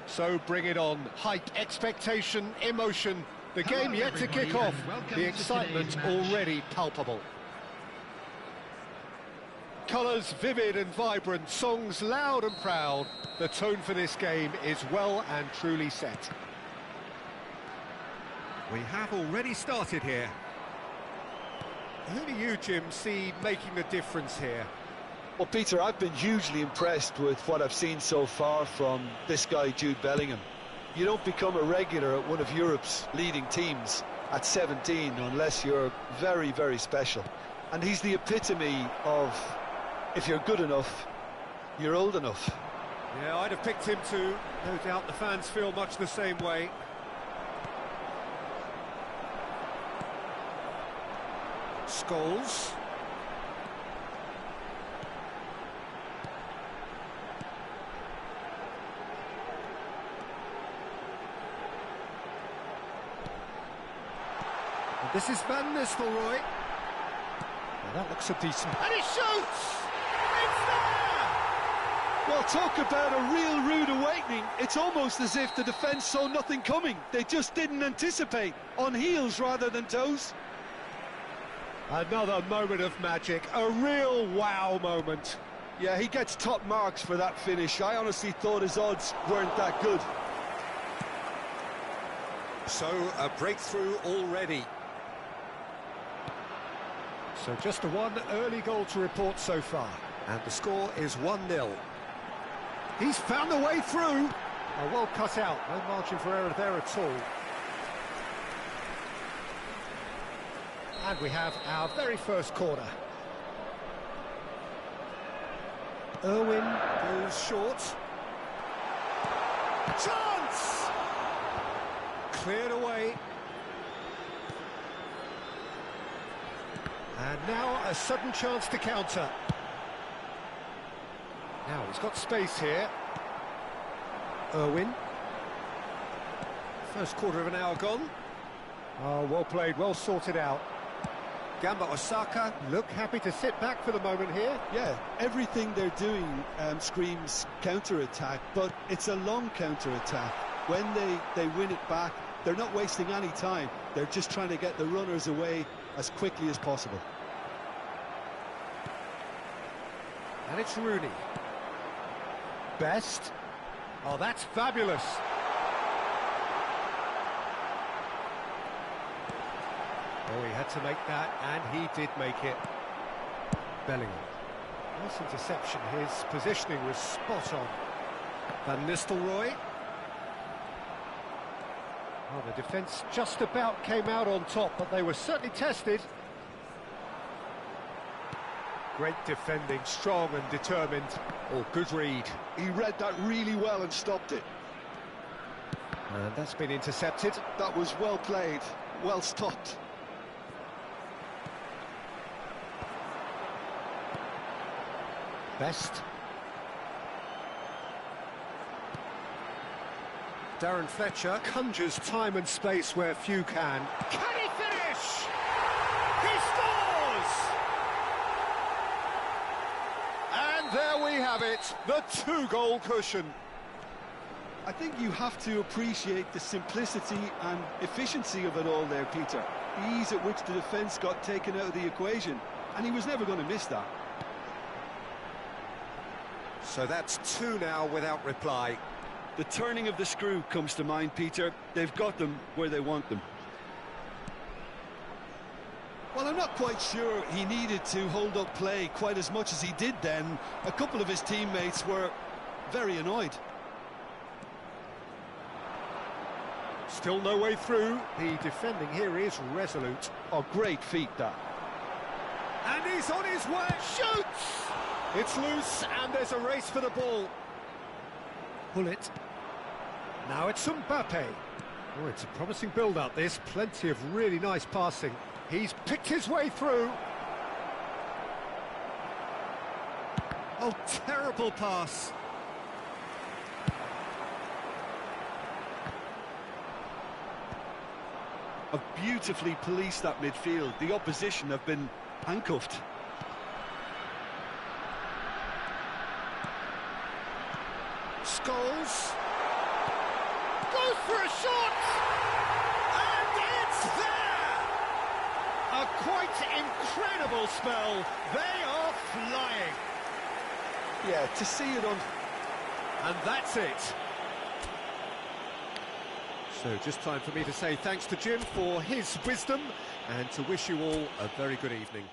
So bring it on. Hype, expectation, emotion. The game yet to kick off. The excitement already palpable. Colours vivid and vibrant, songs loud and proud. The tone for this game is well and truly set. We have already started here. Who do you, Jim, see making the difference here? Well, Peter, I've been hugely impressed with what I've seen so far from this guy, Jude Bellingham. You don't become a regular at one of Europe's leading teams at 17 unless you're very, very special. And he's the epitome of, if you're good enough, you're old enough. Yeah, I'd have picked him too. No doubt the fans feel much the same way. Scholes. This is Van Nistelrooy. Now that looks a decent... And he shoots! It's there! Well, talk about a real rude awakening. It's almost as if the defence saw nothing coming. They just didn't anticipate. On heels rather than toes. Another moment of magic. A real wow moment. Yeah, he gets top marks for that finish. I honestly thought his odds weren't that good. So, a breakthrough already. So just the one early goal to report so far, and the score is 1-0. He's found the way through. Oh, well cut out, no margin for error there at all. And we have our very first corner. Irwin goes short. Chance! Cleared away. And now a sudden chance to counter. Now he's got space here. Irwin. First quarter of an hour gone. Oh, well played, well sorted out. Gamba Osaka look happy to sit back for the moment here. Yeah, everything they're doing screams counter-attack, but it's a long counter-attack. When they win it back, they're not wasting any time. They're just trying to get the runners away as quickly as possible. And it's Rooney. Best. Oh, that's fabulous. Oh, he had to make that, and he did make it. Bellingham. Nice interception. His positioning was spot on. Van Nistelrooy. Oh, the defence just about came out on top, but they were certainly tested. Great defending, strong and determined. Oh, good read. He read that really well and stopped it. And that's been intercepted. That was well played, well stopped. Best. Darren Fletcher conjures time and space where few can. Can he finish? He scores! And there we have it, the two-goal cushion. I think you have to appreciate the simplicity and efficiency of it all there, Peter. The ease at which the defence got taken out of the equation, and he was never going to miss that. So that's two now without reply. The turning of the screw comes to mind, Peter. They've got them where they want them. Well, I'm not quite sure he needed to hold up play quite as much as he did then. A couple of his teammates were very annoyed. Still no way through. The defending here is resolute. Oh, great feat, that. And he's on his way. Shoots! It's loose, and there's a race for the ball. Pull it. Now it's Mbappe. Oh, it's a promising build-up, this. Plenty of really nice passing. He's picked his way through. Oh, terrible pass. Have beautifully policed that midfield. The opposition have been handcuffed. Scholes goes for a shot, and it's there! A quite incredible spell. They are flying. Yeah, to see it on... And that's it. So just time for me to say thanks to Jim for his wisdom and to wish you all a very good evening.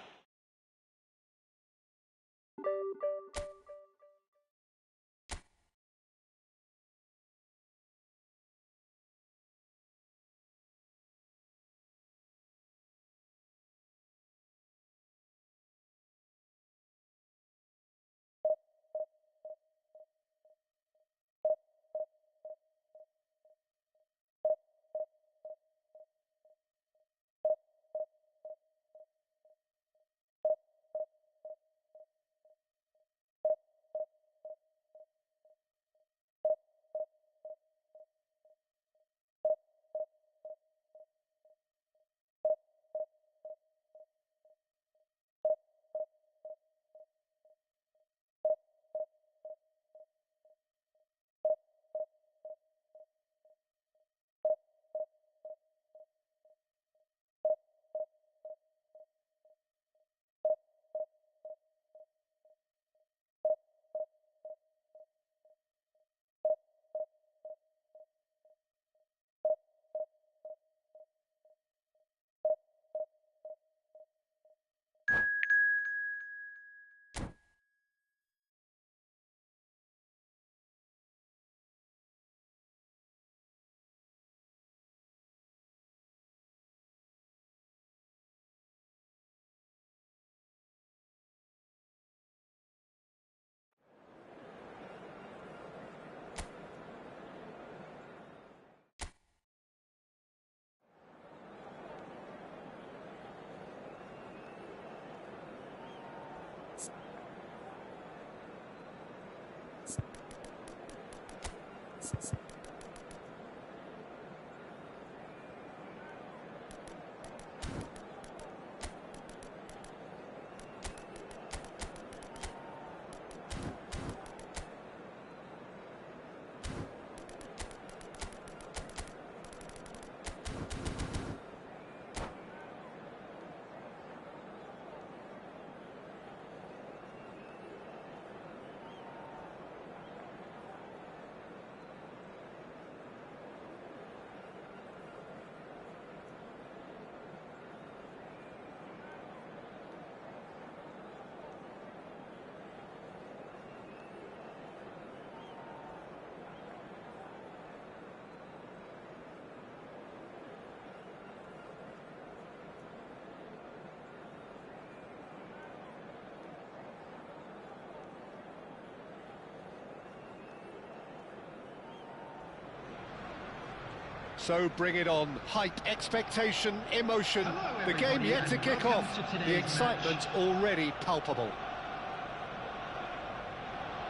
So bring it on. Hype, expectation, emotion. The game yet to kick off. The excitement already palpable.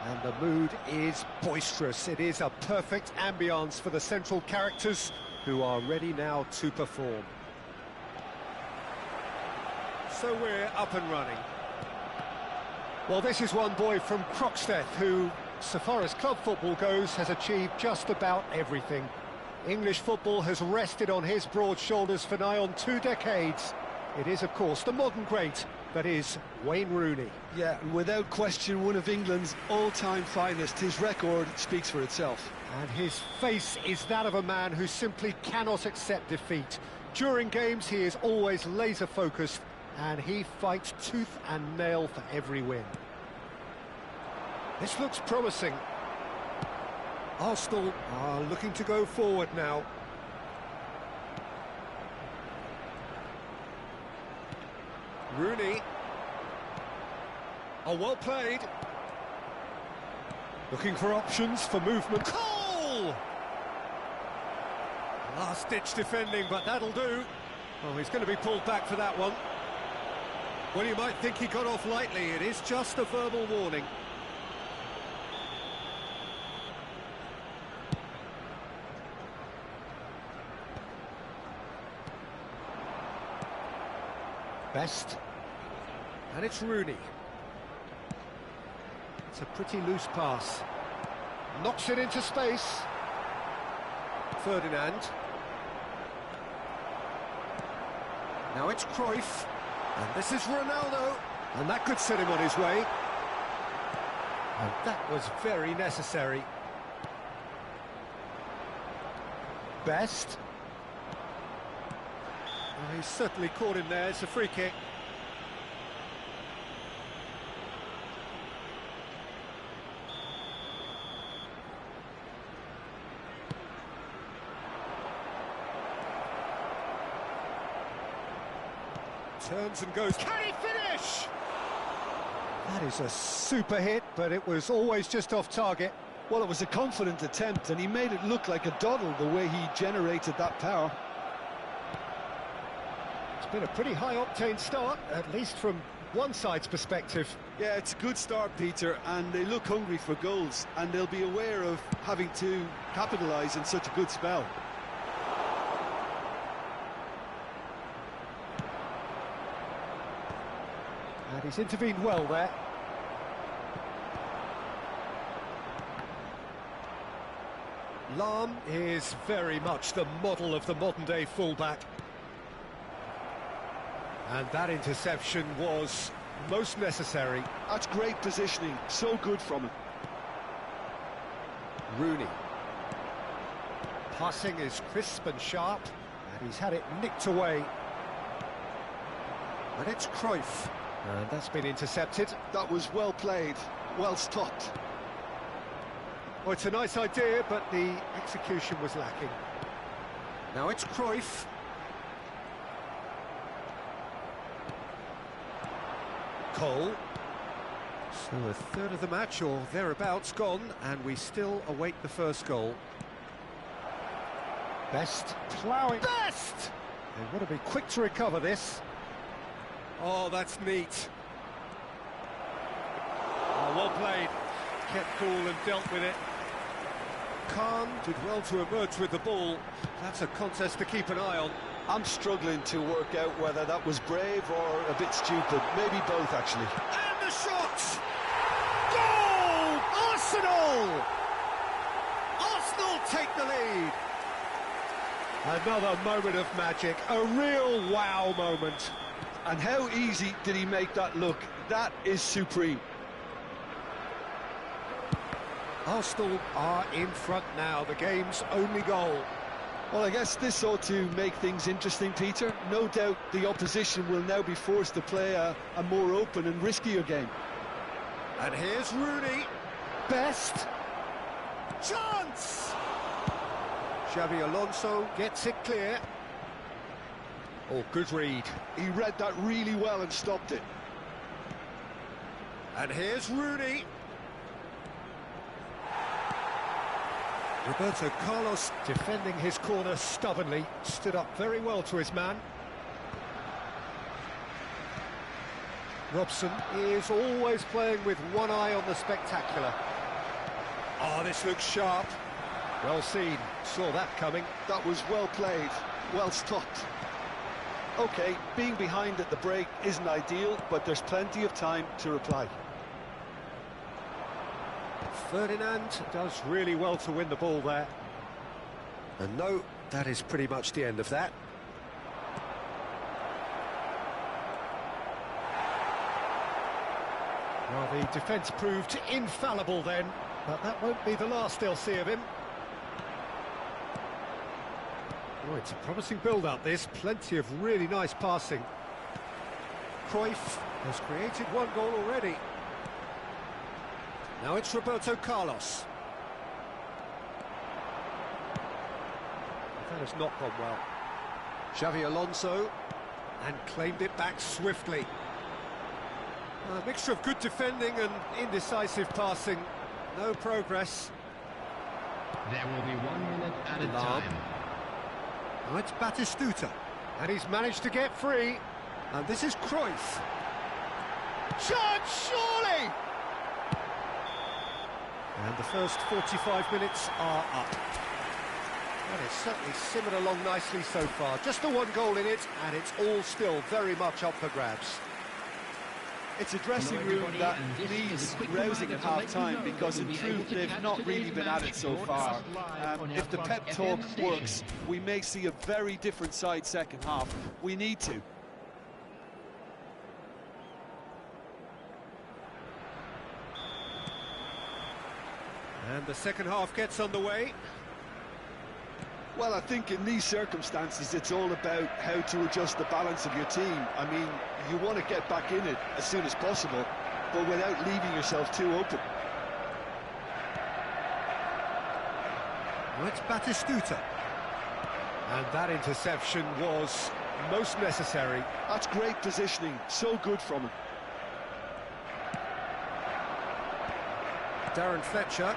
And the mood is boisterous. It is a perfect ambience for the central characters who are ready now to perform. So we're up and running. Well, this is one boy from Croxteth who, so far as club football goes, has achieved just about everything. English football has rested on his broad shoulders for nigh on 2 decades. It is, of course, the modern great that is Wayne Rooney. Yeah, without question, one of England's all-time finest. His record speaks for itself. And his face is that of a man who simply cannot accept defeat. During games, he is always laser-focused, and he fights tooth and nail for every win. This looks promising. Arsenal are looking to go forward now. Rooney. Oh, well played. Looking for options for movement. Goal! Last-ditch defending, but that'll do. Oh, he's going to be pulled back for that one. Well, you might think he got off lightly. It is just a verbal warning. Best. And it's Rooney. It's a pretty loose pass. Knocks it into space. Ferdinand. Now it's Cruyff. And this is Ronaldo. And that could set him on his way. And that was very necessary. Best. Well, he's certainly caught him there. It's a free kick. Turns and goes. Can he finish? That is a super hit, but it was always just off target. Well, it was a confident attempt, and he made it look like a doddle the way he generated that power. It's been a pretty high-octane start, at least from one side's perspective. Yeah, it's a good start, Peter, and they look hungry for goals, and they'll be aware of having to capitalise in such a good spell. And he's intervened well there. Lahm is very much the model of the modern-day fullback. And that interception was most necessary. That's great positioning, so good from him. Rooney. Passing is crisp and sharp, and he's had it nicked away. And it's Cruyff. And that's been intercepted. That was well played, well stopped. Well, it's a nice idea, but the execution was lacking. Now it's Cruyff. Cole. So a third of the match, or thereabouts, gone, and we still await the first goal. Best ploughing. Best! They've got to be quick to recover this. Oh, that's neat. Oh, well played. Kept cool and dealt with it. Khan did well to emerge with the ball. That's a contest to keep an eye on. I'm struggling to work out whether that was brave or a bit stupid. Maybe both, actually. And the shot! Goal! Arsenal! Arsenal take the lead. Another moment of magic. A real wow moment. And how easy did he make that look? That is supreme. Arsenal are in front now, the game's only goal. Well, I guess this ought to make things interesting, Peter. No doubt the opposition will now be forced to play a more open and riskier game. And here's Rooney. Best. Chance! Xabi Alonso gets it clear. Oh, good read. He read that really well and stopped it. And here's Rooney. Roberto Carlos defending his corner stubbornly, stood up very well to his man. Robson is always playing with one eye on the spectacular. Oh, this looks sharp. Well seen. Saw that coming. That was well played, well stopped. OK, being behind at the break isn't ideal, but there's plenty of time to reply. Ferdinand does really well to win the ball there. And no, that is pretty much the end of that. Well, the defence proved infallible then, but that won't be the last they'll see of him. Oh, it's a promising build-up, this. Plenty of really nice passing. Cruyff has created one goal already. Now it's Roberto Carlos. That has not gone well. Xavi Alonso, and claimed it back swiftly. A mixture of good defending and indecisive passing. No progress. There will be 1 minute at a time. Now it's Batistuta, and he's managed to get free. And this is Cruyff. Chance, surely! And the first 45 minutes are up. Well, it's certainly simmered along nicely so far. Just the one goal in it, and it's all still very much up for grabs. It's a dressing room that needs rousing at half-time, because in truth they've not really been at it so far. If the pep talk works, we may see a very different side second half. We need to. And the second half gets underway. Well, I think in these circumstances it's all about how to adjust the balance of your team. I mean, you want to get back in it as soon as possible, but without leaving yourself too open. Well, it's Batistuta. And that interception was most necessary. That's great positioning, so good from him. Darren Fletcher.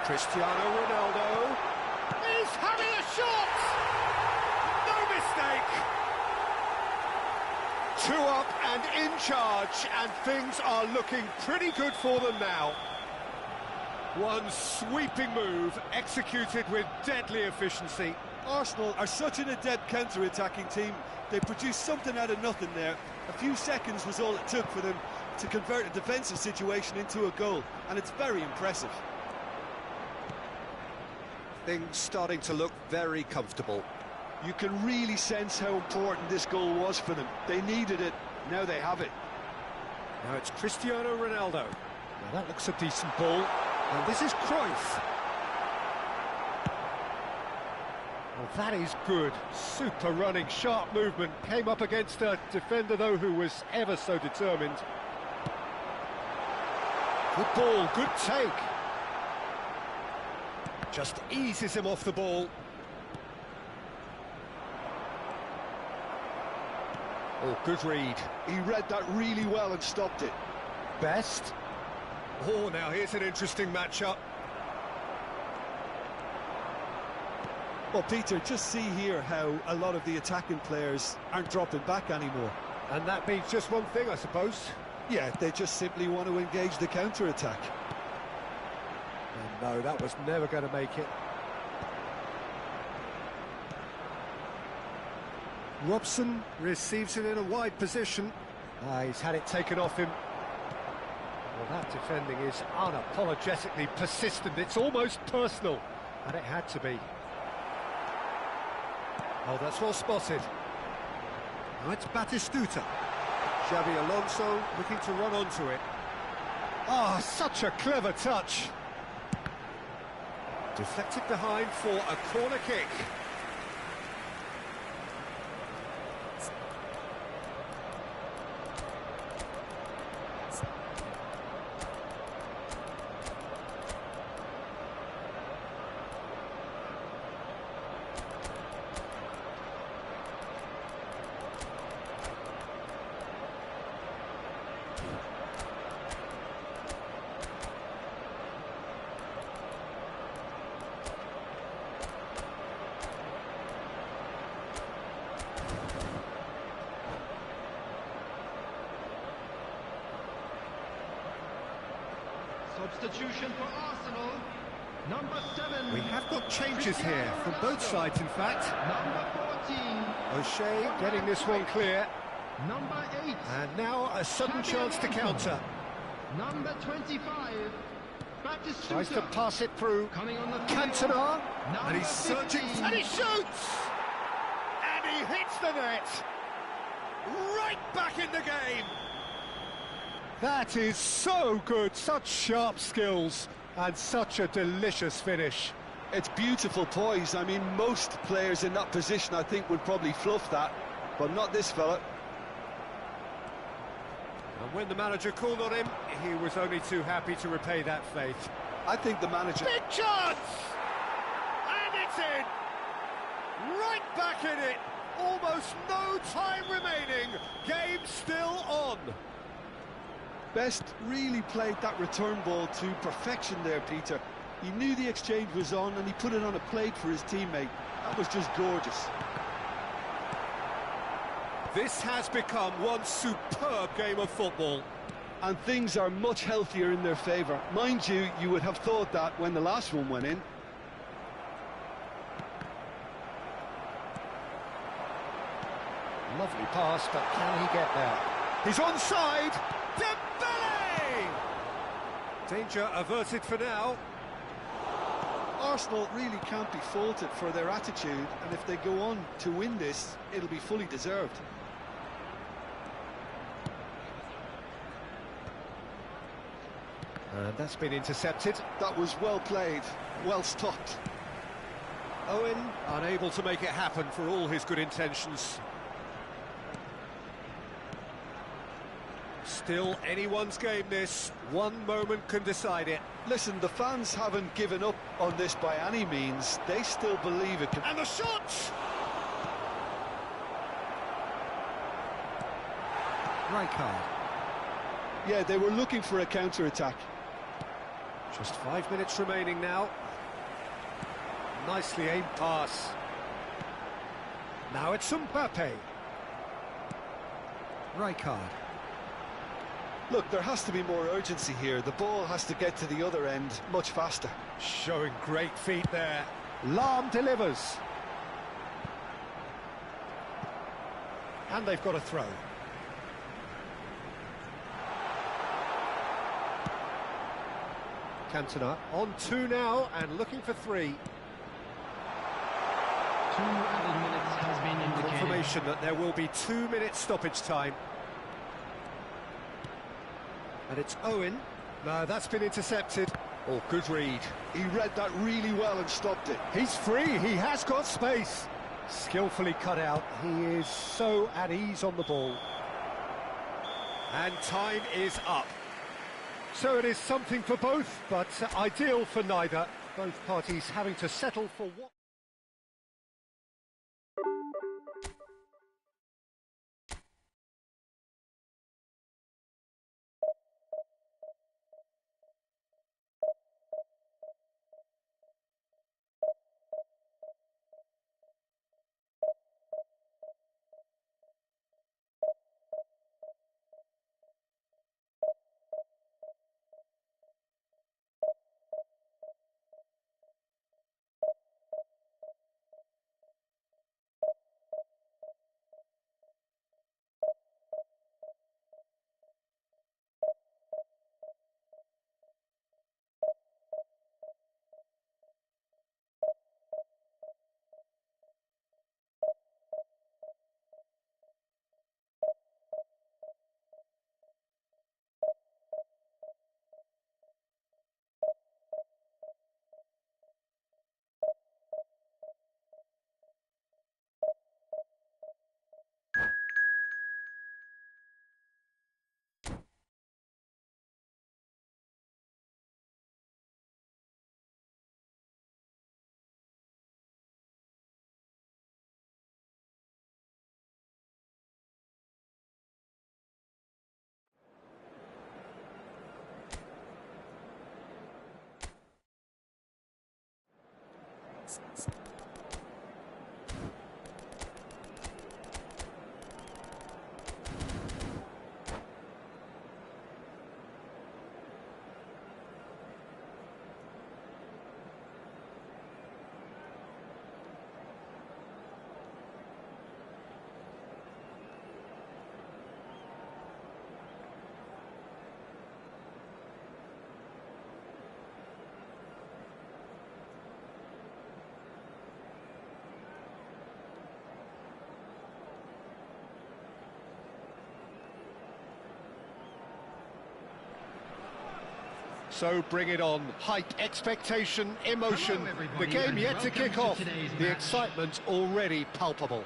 Cristiano Ronaldo is having a shot! No mistake! 2 up and in charge, and things are looking pretty good for them now. One sweeping move, executed with deadly efficiency. Arsenal are such an adept counter-attacking team. They produced something out of nothing there. A few seconds was all it took for them to convert a defensive situation into a goal, and it's very impressive. Things starting to look very comfortable. You can really sense how important this goal was for them. They needed it, now they have it. Now it's Cristiano Ronaldo. Now that looks a decent ball. And this is Cruyff. Well, that is good. Super running, sharp movement. Came up against a defender, though, who was ever so determined. Good ball, good take. Just eases him off the ball. Oh, good read. He read that really well and stopped it. Best. Oh, now here's an interesting matchup. Well, Peter, just see here how a lot of the attacking players aren't dropping back anymore. And that means just one thing, I suppose. Yeah, they just simply want to engage the counter-attack. And no, that was never going to make it. Robson receives it in a wide position. He's had it taken off him. Well, that defending is unapologetically persistent. It's almost personal, and it had to be. Oh, that's well spotted. Now it's Batistuta. Xavi Alonso looking to run onto it. Ah, such a clever touch. Deflected behind for a corner kick. Substitution for Arsenal. Number 7. We have got changes here from both sides, in fact. Number 14. O'Shea getting this one clear. Number 8. And now a sudden chance to counter. Number 25. Batistuta. Tries to pass it through. Coming on the Cantona. And he's searching. And he shoots! And he hits the net. Right back in the game. That is so good. Such sharp skills and such a delicious finish. It's beautiful poise. I mean, most players in that position, I think, would probably fluff that, but not this fella. And when the manager called on him, he was only too happy to repay that faith. I think the manager... Big chance! And it's in! Right back in it! Almost no time remaining. Game still on. Best really played that return ball to perfection there, Peter. He knew the exchange was on and he put it on a plate for his teammate. That was just gorgeous. This has become one superb game of football. And things are much healthier in their favour. Mind you, you would have thought that when the last one went in. Lovely pass, but can he get there? He's onside! Dembele! Danger averted for now. Arsenal really can't be faulted for their attitude, and if they go on to win this, it'll be fully deserved. And that's been intercepted. That was well played, well stopped. Owen unable to make it happen for all his good intentions. Still anyone's game this. One moment can decide it. Listen, the fans haven't given up on this by any means. They still believe it can... And the shot! Rijkaard. Yeah, they were looking for a counter-attack. Just 5 minutes remaining now. Nicely aimed pass. Now it's Mbappe. Rijkaard. Look, there has to be more urgency here. The ball has to get to the other end much faster. Showing great feet there. Lahm delivers. And they've got a throw. Cantona on 2 now and looking for 3. 2 added minutes has been indicated. Confirmation that there will be 2 minutes stoppage time. And it's Owen. No, that's been intercepted. Oh, good read. He read that really well and stopped it. He's free, he has got space. Skillfully cut out, he is so at ease on the ball. And time is up. So it is something for both, but ideal for neither. Both parties having to settle for what... So bring it on. Hype, expectation, emotion. Hello, The everybody, game and yet to welcome kick to off. today's The match. excitement already palpable.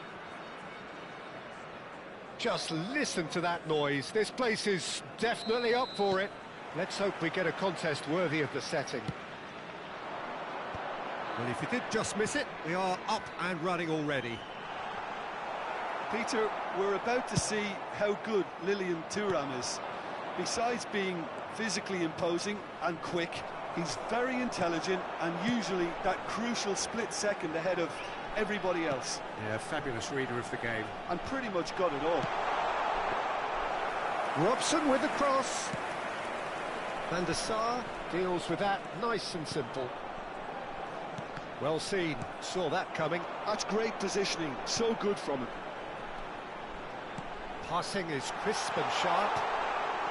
Just listen to that noise. This place is definitely up for it. Let's hope we get a contest worthy of the setting. Well, if you did just miss it, we are up and running already. Peter, we're about to see how good Lilian Thuram is. Besides being physically imposing and quick, he's very intelligent and usually that crucial split second ahead of everybody else. Yeah, fabulous reader of the game. And pretty much got it all. Robson with the cross. Van der Sar deals with that nice and simple. Well seen, saw that coming. That's great positioning, so good from him. Passing is crisp and sharp.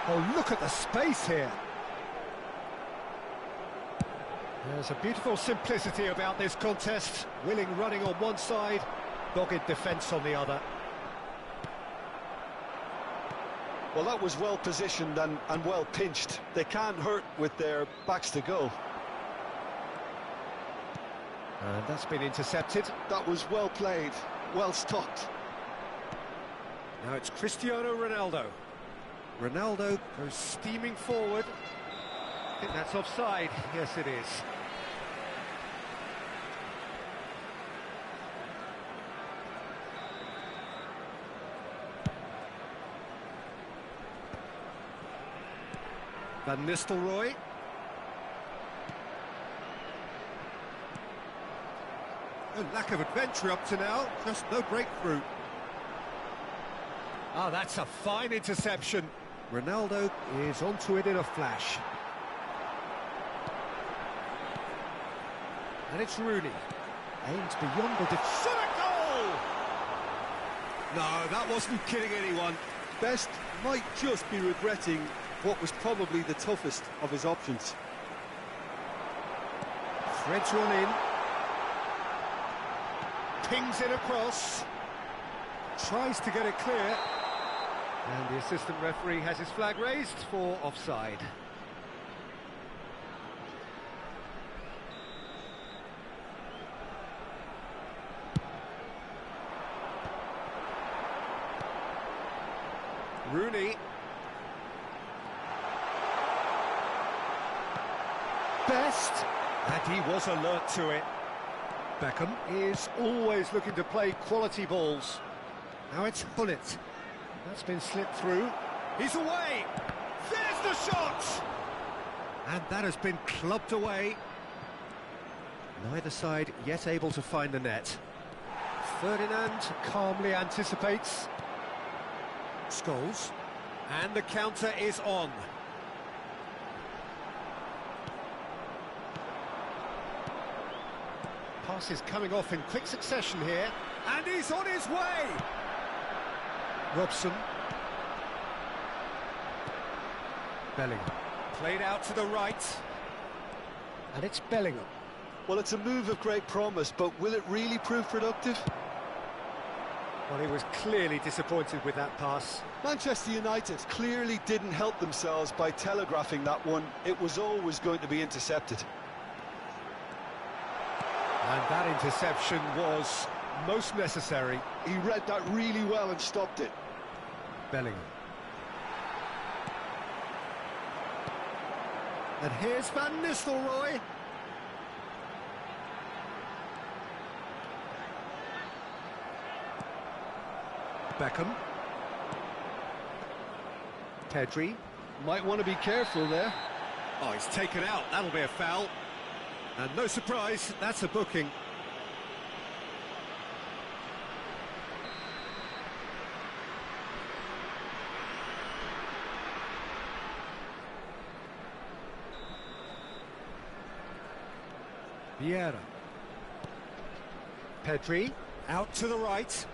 Oh, look at the space here. There's a beautiful simplicity about this contest. Willing running on one side, dogged defence on the other. Well, that was well positioned and well pinched. They can't hurt with their backs to goal. And that's been intercepted. That was well played, well stopped. Now it's Cristiano Ronaldo. Ronaldo goes steaming forward. I think that's offside. Yes, it is. Van Nistelrooy. A lack of adventure up to now, just no breakthrough. Ah, that's a fine interception. Ronaldo is onto it in a flash. And it's Rooney. Aims beyond the defence. Shot a goal! No, that wasn't kidding anyone. Best might just be regretting what was probably the toughest of his options. Threads one in. Pings it across. Tries to get it clear. And the assistant referee has his flag raised for offside. Rooney. Best. And he was alert to it. Beckham is always looking to play quality balls. Now it's Hullet. That's been slipped through. He's away! There's the shot! And that has been clubbed away. Neither side yet able to find the net. Ferdinand calmly anticipates. Scholes. And the counter is on. Pass is coming off in quick succession here. And he's on his way! Robson. Bellingham. Played out to the right. And it's Bellingham. Well, it's a move of great promise, but will it really prove productive? Well, he was clearly disappointed with that pass. Manchester United clearly didn't help themselves by telegraphing that one. It was always going to be intercepted. And that interception was most necessary. He read that really well and stopped it. Bellingham. And here's Van Nistelrooy. Beckham. Pedri. Might want to be careful there. Oh, he's taken out, that'll be a foul. And no surprise, that's a booking. Vieira. Pedri, out to the right.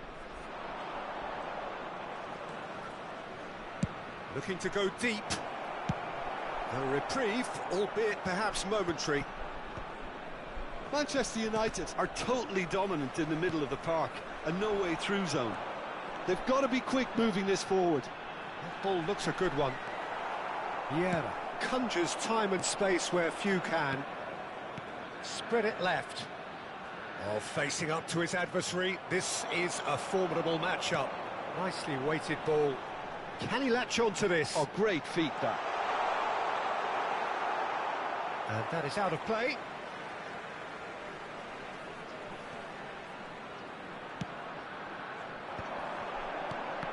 Looking to go deep. A reprieve, albeit perhaps momentary. Manchester United are totally dominant in the middle of the park and no way through zone. They've got to be quick moving this forward. That ball looks a good one. Vieira conjures time and space where few can. Spread it left. Oh, facing up to his adversary. This is a formidable matchup. Nicely weighted ball. Can he latch on to this? Oh, great feat, that. And that is out of play.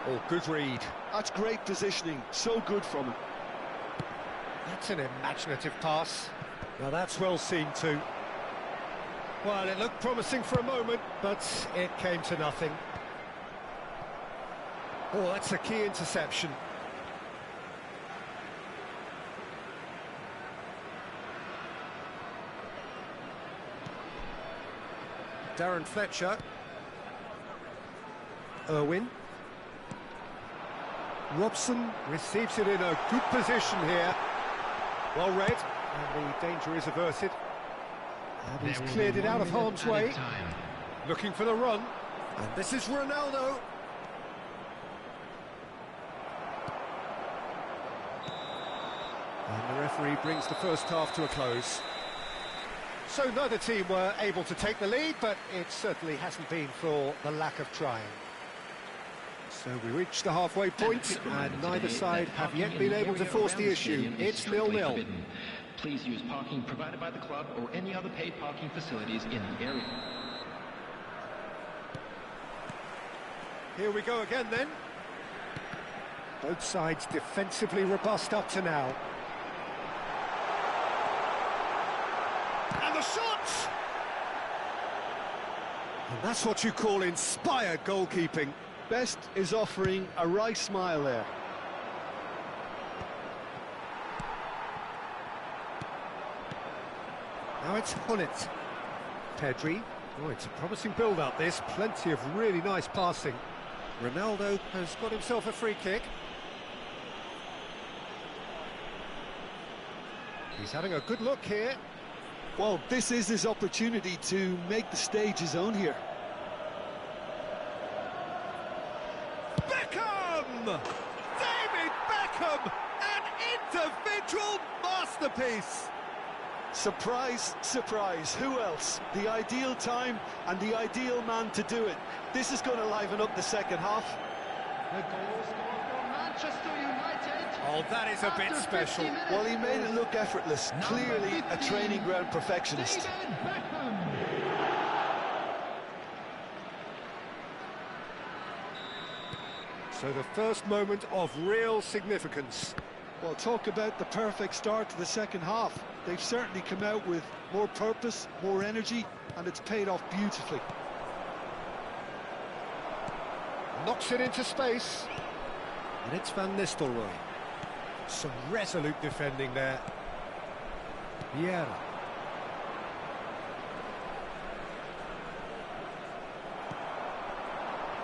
Oh, good read. That's great positioning. So good from him. That's an imaginative pass. Now that's well seen too. Well, it looked promising for a moment, but it came to nothing. Oh, that's a key interception. Darren Fletcher. Irwin. Robson receives it in a good position here. Well read, and the danger is averted. And he's cleared it out of harm's way. Looking for the run. And this is Ronaldo. And the referee brings the first half to a close. So neither team were able to take the lead, but it certainly hasn't been for the lack of trying. So we reach the halfway point, and neither side have yet been able to force the issue. It's 0-0. Please use parking provided by the club or any other paid parking facilities in the area. Here we go again then. Both sides defensively robust up to now. And the shot! And that's what you call inspired goalkeeping. Best is offering a wry smile there. Now it's Hullet. Pedri. Oh, it's a promising build-up, this. Plenty of really nice passing. Ronaldo has got himself a free kick. He's having a good look here. Well, this is his opportunity to make the stage his own here. Beckham! David Beckham! An individual masterpiece! Surprise, surprise, who else? The ideal time and the ideal man to do it. This is going to liven up the second half. The goal scored for Manchester United. Oh, that is a bit special. Well, he made it look effortless. Clearly a training ground perfectionist. David Beckham. So the first moment of real significance. Well, talk about the perfect start to the second half. They've certainly come out with more purpose, more energy, and it's paid off beautifully. Knocks it into space. And it's Van Nistelrooy. Some resolute defending there. Vieira.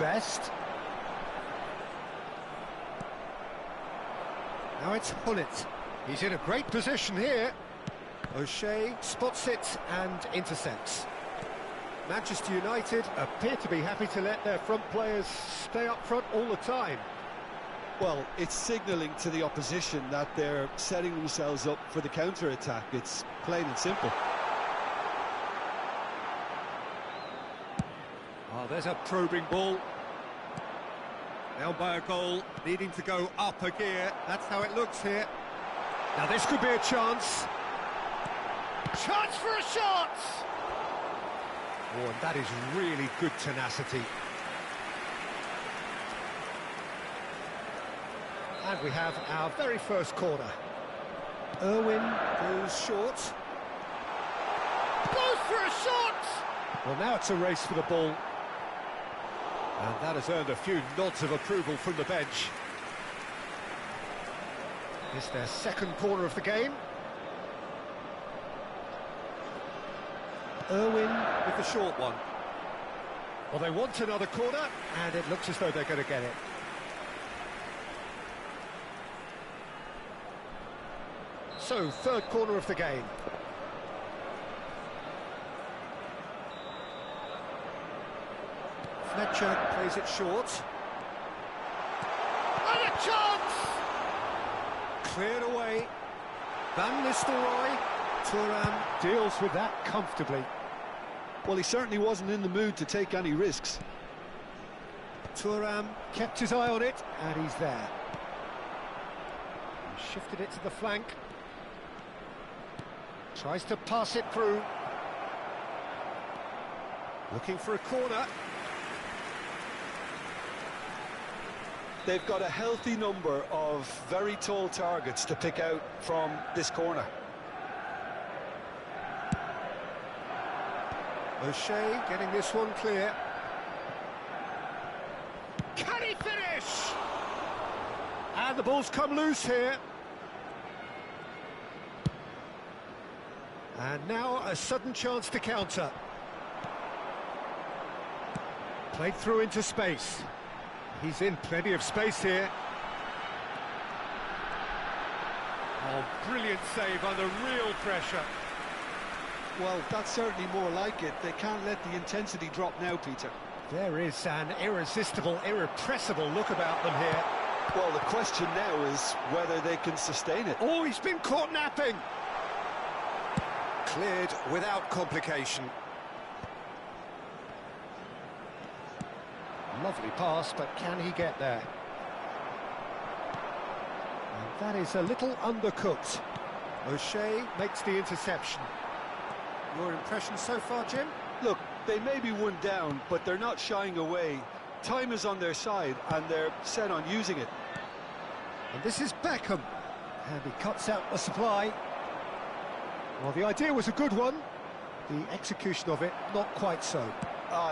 Best. Now it's Hullet. He's in a great position here. O'Shea spots it and intercepts. Manchester United appear to be happy to let their front players stay up front all the time. Well, it's signalling to the opposition that they're setting themselves up for the counter-attack. It's plain and simple. Oh, there's a probing ball. Down by a goal, needing to go up a gear. That's how it looks here. Now this could be a chance. Chance for a shot! Oh, and that is really good tenacity. And we have our very first corner. Irwin goes short. Goes for a shot! Well, now it's a race for the ball. And that has earned a few nods of approval from the bench. It's their second corner of the game. Irwin with the short one. Well, they want another corner, and it looks as though they're going to get it. So, third corner of the game. Fletcher plays it short. And a chance! Cleared away. Van Nistelrooy. Thuram deals with that comfortably. Well, he certainly wasn't in the mood to take any risks. Thuram kept his eye on it, and he's there. He shifted it to the flank. Tries to pass it through. Looking for a corner. They've got a healthy number of very tall targets to pick out from this corner. O'Shea getting this one clear. Can he finish? And the ball's come loose here. And now a sudden chance to counter. Played through into space. He's in plenty of space here. Oh, brilliant save under real pressure. Well, that's certainly more like it. They can't let the intensity drop now, Peter. There is an irresistible, irrepressible look about them here. Well, the question now is whether they can sustain it. Oh, he's been caught napping. Cleared without complication. Lovely pass, but can he get there? And that is a little undercooked. O'Shea makes the interception. Your impression so far, Jim? Look, they may be one down, but they're not shying away. Time is on their side, and they're set on using it. And this is Beckham. And he cuts out the supply. Well, the idea was a good one. The execution of it, not quite so.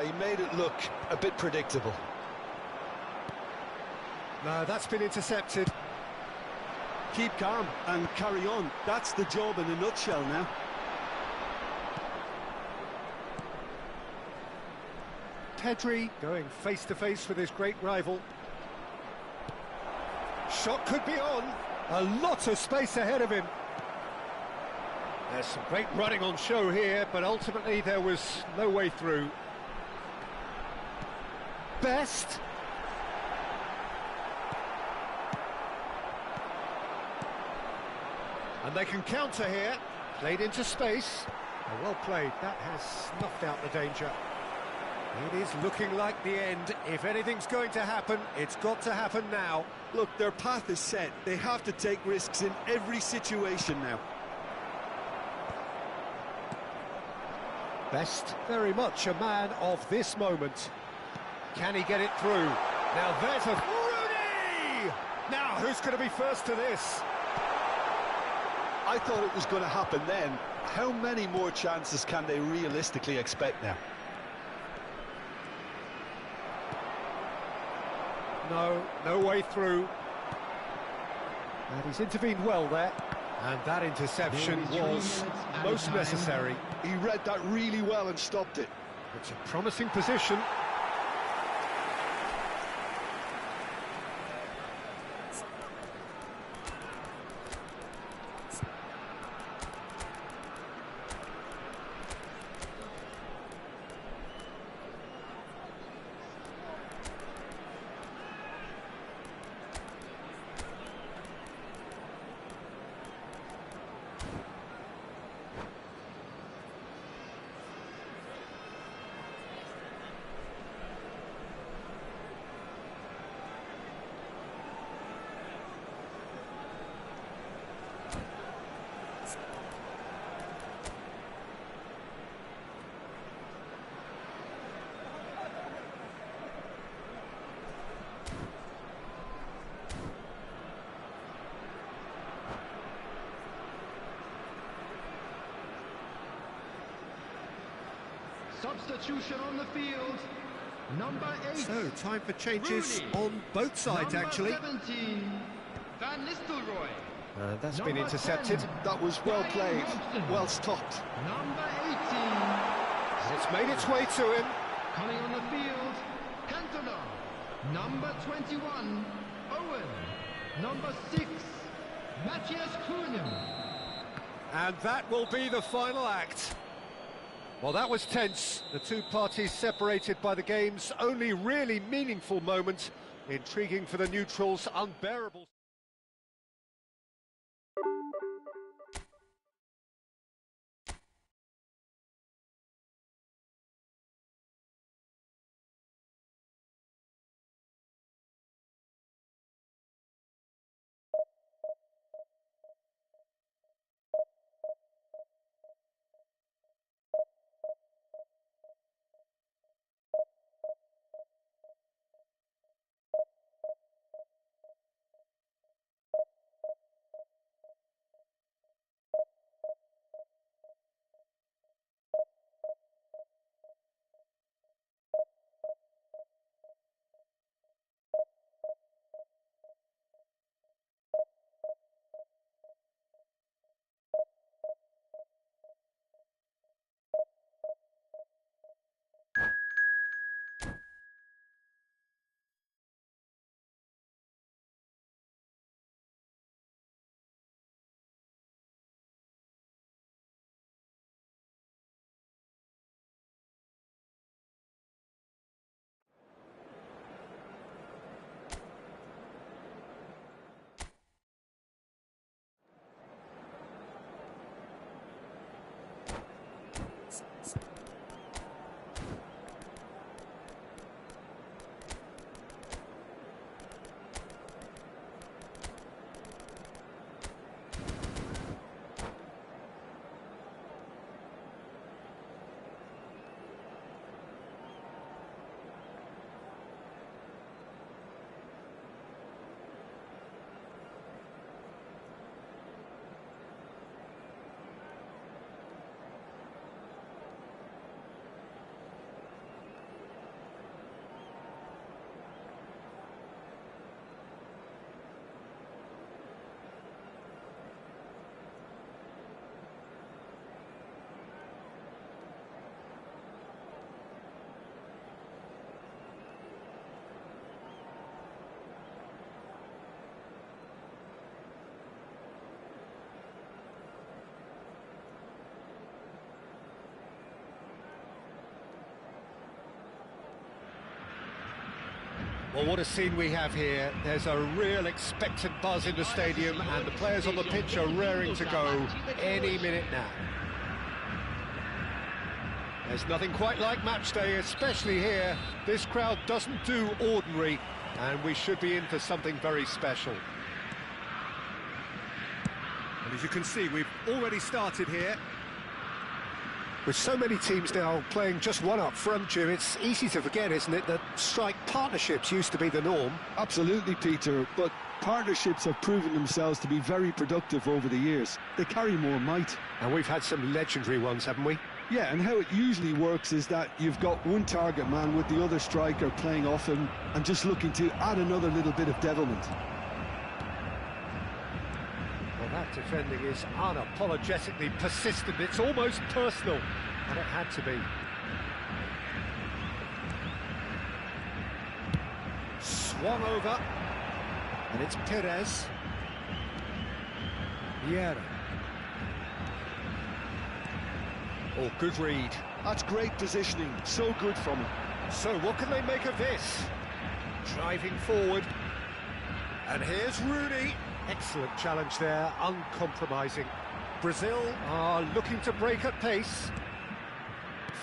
He made it look a bit predictable. No, that's been intercepted. Keep calm and carry on. That's the job in a nutshell now. Pedri going face-to-face with his great rival. Shot could be on. A lot of space ahead of him. There's some great running on show here, but ultimately there was no way through. Best. And they can counter here. Played into space. Oh, well played. That has snuffed out the danger. It is looking like the end. If anything's going to happen, it's got to happen now. Look, their path is set. They have to take risks in every situation now. Best very much a man of this moment. Can he get it through? Now there's a... Rooney! Now, who's going to be first to this? I thought it was going to happen then. How many more chances can they realistically expect now? No way through. And he's intervened well there. And that interception was most necessary. He read that really well and stopped it. It's a promising position. Substitution on the field. Number 8. So, time for changes Rooney. on both sides, actually. Number 17. Van Nistelrooy. That's been Number intercepted. 10. That was well played, well stopped. Number 18. It's made its way to him. Coming on the field, Cantona. Number 21, Owen. Number 6, Matthias Kuhnem. And that will be the final act. Well, that was tense. The two parties separated by the game's only really meaningful moment. Intriguing for the neutrals, unbearable. Well, what a scene we have here. There's a real expectant buzz in the stadium, and the players on the pitch are raring to go any minute now. There's nothing quite like match day, especially here. This crowd doesn't do ordinary, and we should be in for something very special. And as you can see, we've already started here. With so many teams now playing just one up front, Jim, it's easy to forget, isn't it, that strike partnerships used to be the norm. Absolutely, Peter, but partnerships have proven themselves to be very productive over the years. They carry more might. And we've had some legendary ones, haven't we? Yeah, and how it usually works is that you've got one target man with the other striker playing off him and just looking to add another little bit of devilment. Well, that defending is unapologetically persistent. It's almost personal, and it had to be. Swung over, and it's Perez. Vieira. Oh, good read. That's great positioning, so good from him. So what can they make of this? Driving forward. And here's Rooney. Excellent challenge there, uncompromising. Brazil are looking to break at pace.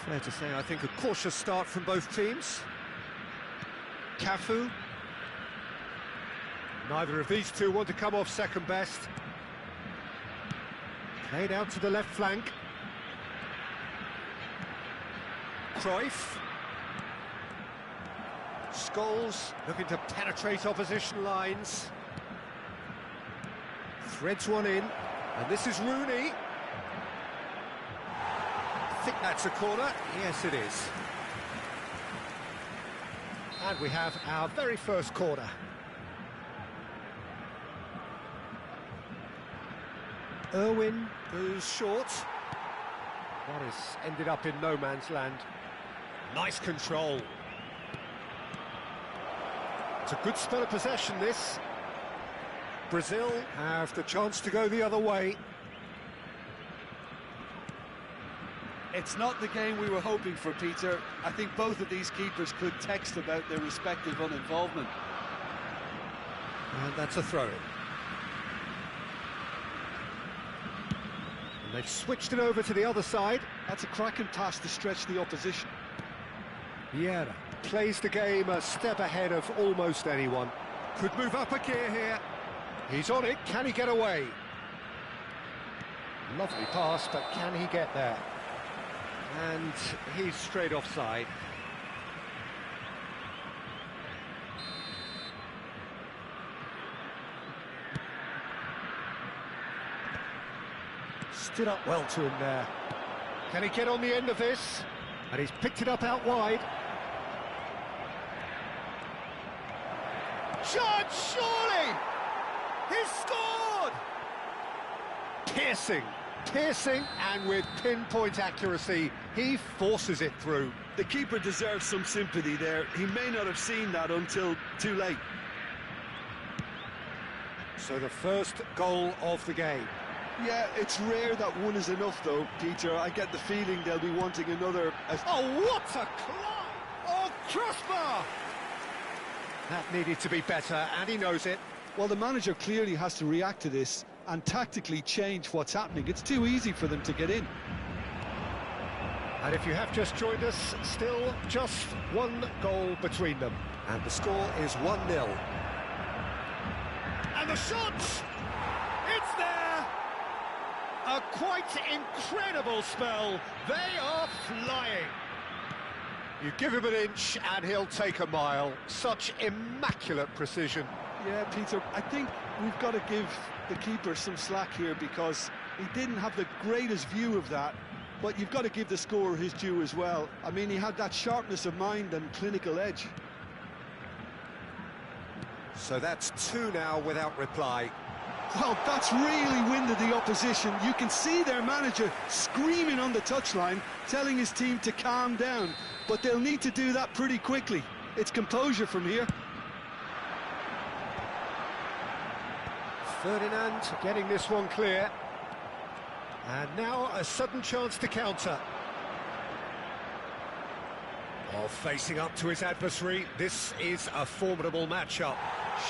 Fair to say, I think a cautious start from both teams. Cafu. Neither of these two want to come off second best. Played out to the left flank. Cruyff. Scholes looking to penetrate opposition lines. Threads one in, and this is Rooney. I think that's a corner. Yes, it is. And we have our very first corner. Irwin goes short. That has ended up in no man's land. Nice control. It's a good spell of possession, this. Brazil have the chance to go the other way. It's not the game we were hoping for, Peter. I think both of these keepers could text about their respective uninvolvement. And that's a throw-in. And they've switched it over to the other side. That's a cracking pass to stretch the opposition. Vieira plays the game a step ahead of almost anyone. Could move up a gear here. He's on it, can he get away? Lovely pass, but can he get there? And he's straight offside. Stood up well to him there. Can he get on the end of this? And he's picked it up out wide. Shot, surely! He's scored! Piercing, and with pinpoint accuracy, he forces it through. The keeper deserves some sympathy there. He may not have seen that until too late. So the first goal of the game. Yeah, it's rare that one is enough, though, Peter. I get the feeling they'll be wanting another... Oh, what a climb! Oh, crossbar! That needed to be better, and he knows it. Well, the manager clearly has to react to this and tactically change what's happening. It's too easy for them to get in. And if you have just joined us, still just one goal between them. And the score is 1-0. And the shot! It's there! A quite incredible spell. They are flying. You give him an inch and he'll take a mile. Such immaculate precision. Yeah, Peter, I think we've got to give the keeper some slack here because he didn't have the greatest view of that, but you've got to give the scorer his due as well. I mean, he had that sharpness of mind and clinical edge. So that's two now without reply. Well, that's really winded the opposition. You can see their manager screaming on the touchline, telling his team to calm down, but they'll need to do that pretty quickly. It's composure from here. Ferdinand getting this one clear. And now a sudden chance to counter. Oh, facing up to his adversary, this is a formidable matchup.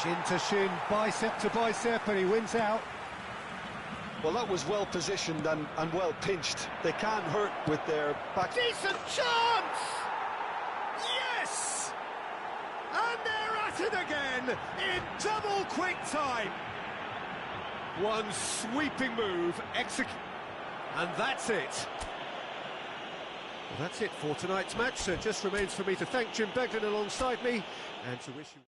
Shin to shin, bicep to bicep, and he wins out. Well, that was well positioned and well pinched. They can't hurt with their back. Decent chance! Yes! And they're at it again in double quick time. One sweeping move, and that's it. Well, that's it for tonight's match, so it just remains for me to thank Jim Beglin alongside me and to wish you...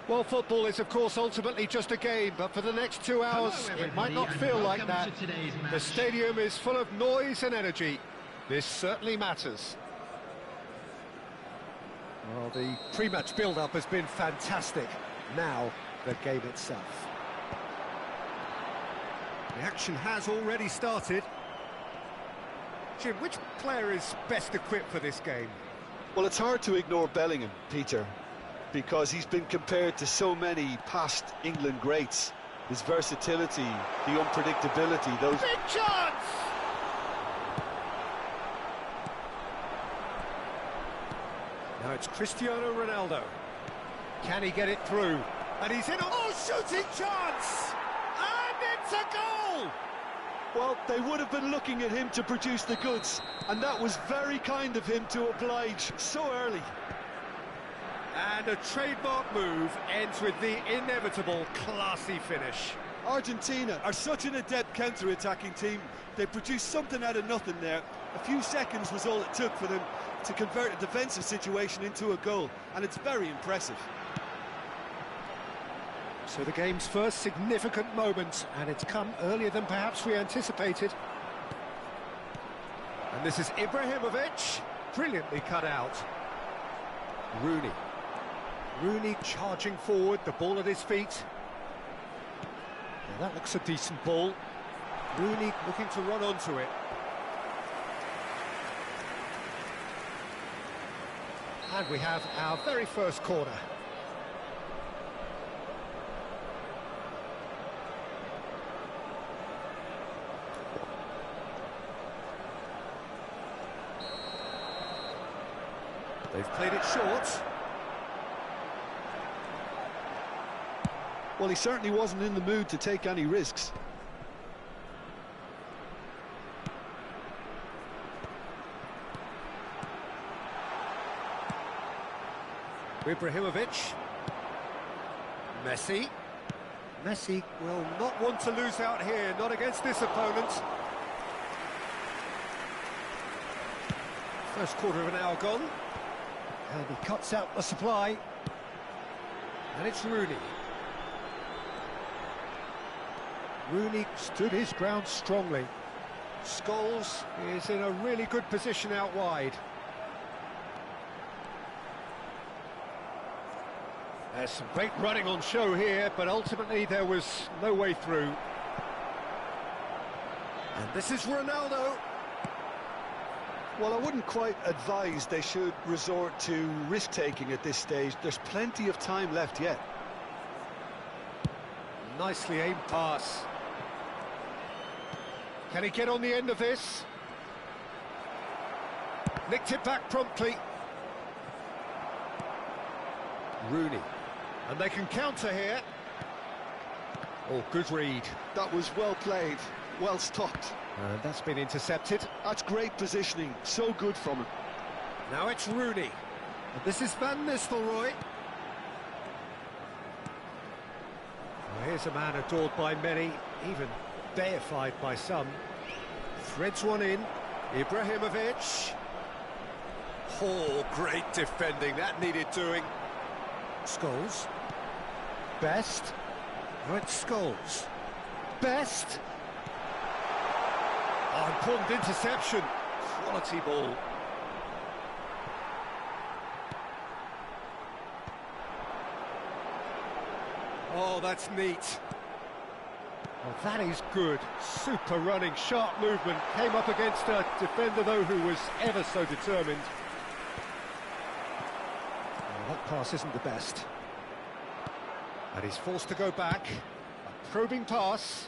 Well, football is, of course, ultimately just a game, but for the next 2 hours, it might not feel like that. The stadium is full of noise and energy. This certainly matters. Well, the pre-match build-up has been fantastic. Now, the game itself. The action has already started. Jim, which player is best equipped for this game? Well, it's hard to ignore Bellingham, Peter, because he's been compared to so many past England greats. His versatility, the unpredictability, those... Big chance! Now it's Cristiano Ronaldo. Can he get it through? And he's in a... Oh, shooting chance! And it's a goal! Well, they would have been looking at him to produce the goods, and that was very kind of him to oblige so early. And a trademark move ends with the inevitable classy finish. Argentina are such an adept counter-attacking team. They produced something out of nothing there. A few seconds was all it took for them to convert a defensive situation into a goal, and it's very impressive. So the game's first significant moment, and it's come earlier than perhaps we anticipated. And this is Ibrahimovic, brilliantly cut out. Rooney. Rooney charging forward, the ball at his feet. Now that looks a decent ball. Rooney looking to run onto it. And we have our very first corner. They've played it short. Well, he certainly wasn't in the mood to take any risks. Ibrahimovic. Messi. Messi will not want to lose out here, not against this opponent. First quarter of an hour gone. And he cuts out the supply. And it's Rooney. Rooney stood his ground strongly. Scholes is in a really good position out wide. There's some great running on show here, but ultimately there was no way through. And this is Ronaldo. Well, I wouldn't quite advise they should resort to risk-taking at this stage. There's plenty of time left yet. Nicely aimed pass. Can he get on the end of this? Nicked it back promptly. Rooney. And they can counter here. Oh, good read. That was well played, well stopped. And that's been intercepted. That's great positioning, so good from him. Now it's Rooney. And this is Van Nistelrooy. Well, here's a man adored by many, even deified by some. Threads one in. Ibrahimovic. Oh, great defending. That needed doing. Scholes. Best. Right, Scholes. Best. Oh, important interception. Quality ball. Oh, that's neat. Oh, that is good. Super running, sharp movement. Came up against a defender, though, who was ever so determined. Oh, that pass isn't the best. And he's forced to go back. A probing pass.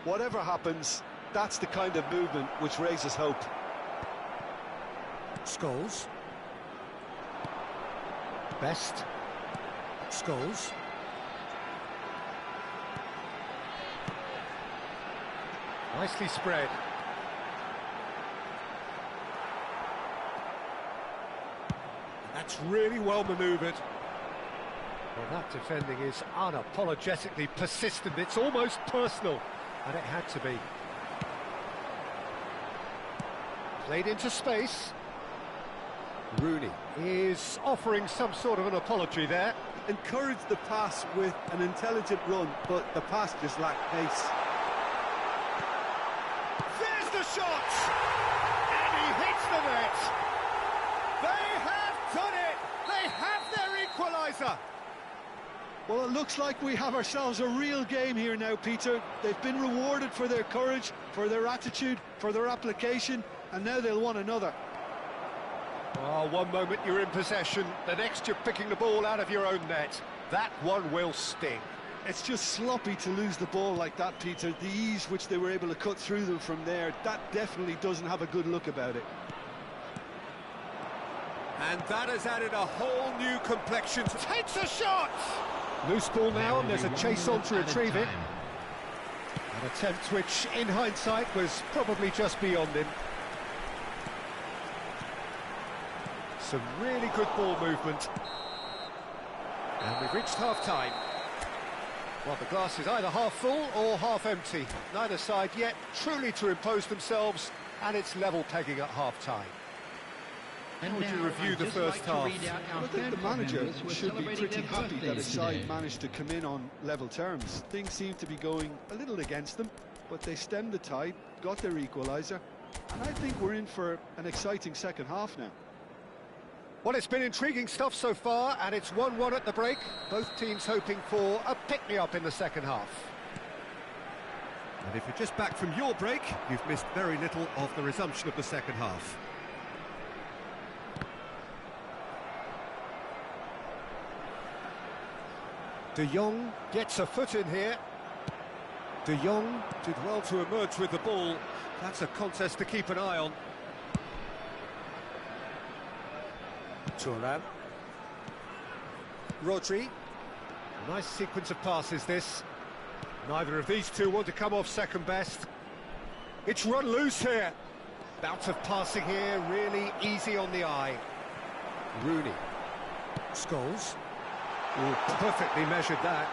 Whatever happens, that's the kind of movement which raises hope. Scholes. Best. Scholes. Nicely spread. That's really well manoeuvred. Well, that defending is unapologetically persistent. It's almost personal, and it had to be. Played into space. Rooney is offering some sort of an apology there. Encouraged the pass with an intelligent run, but the pass just lacked pace. There's the shot! And he hits the net! They have done it! They have their equaliser! Well, it looks like we have ourselves a real game here now, Peter. They've been rewarded for their courage, for their attitude, for their application, and now they'll want another. Oh, one moment you're in possession, the next you're picking the ball out of your own net. That one will sting. It's just sloppy to lose the ball like that, Peter. The ease which they were able to cut through them from there, that definitely doesn't have a good look about it. And that has added a whole new complexion. Takes a shot! Loose ball now, and there's a chase on to retrieve it. An attempt which, in hindsight, was probably just beyond him. Some really good ball movement. And we've reached half-time. Well, the glass is either half full or half empty. Neither side yet truly to impose themselves, and it's level pegging at half-time. How would you review the first half? I think the manager should be pretty happy that his side managed to come in on level terms. Things seem to be going a little against them, but they stemmed the tide, got their equaliser, and I think we're in for an exciting second half now. Well, it's been intriguing stuff so far, and it's 1-1 at the break. Both teams hoping for a pick-me-up in the second half. And if you're just back from your break, you've missed very little of the resumption of the second half. De Jong gets a foot in here. De Jong did well to emerge with the ball. That's a contest to keep an eye on. Thuram. Rodri. Nice sequence of passes, this. Neither of these two want to come off second best. It's run loose here. Bout of passing here, really easy on the eye. Rooney. Scholes. Ooh, perfectly measured that.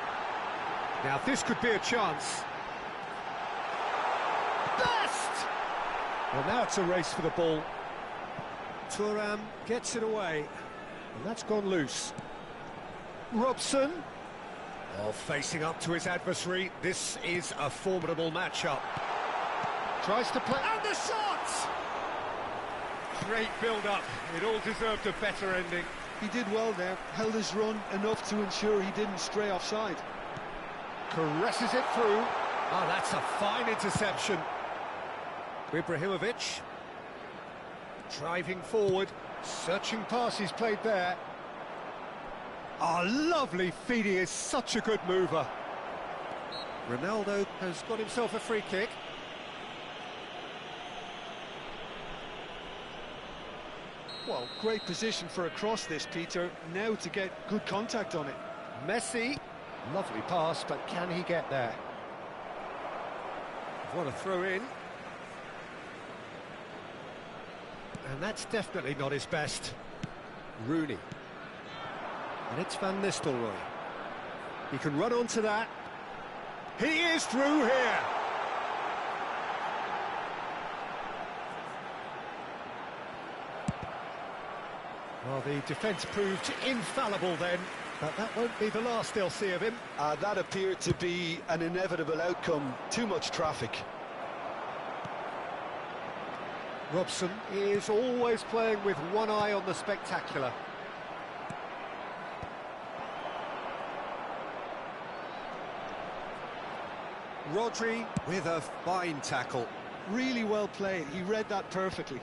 Now this could be a chance. Best! Well, now it's a race for the ball. Thuram gets it away, and that's gone loose. Robson. Oh, facing up to his adversary. This is a formidable matchup. Tries to play, and the shot! Great build-up. It all deserved a better ending. He did well there, held his run enough to ensure he didn't stray offside. Caresses it through. Oh, that's a fine interception. Ibrahimovic. Driving forward, searching passes played there. Oh, lovely feed, he is such a good mover. Ronaldo has got himself a free kick. Well, great position for a cross this, Peter. Now to get good contact on it. Messi, lovely pass, but can he get there? What a throw in. And that's definitely not his best. Rooney. And it's Van Nistelrooy. He can run onto that. He is through here. Well, the defence proved infallible then, but that won't be the last they'll see of him. That appeared to be an inevitable outcome. Too much traffic. Robson is always playing with one eye on the spectacular. Rodri with a fine tackle. Really well played. He read that perfectly.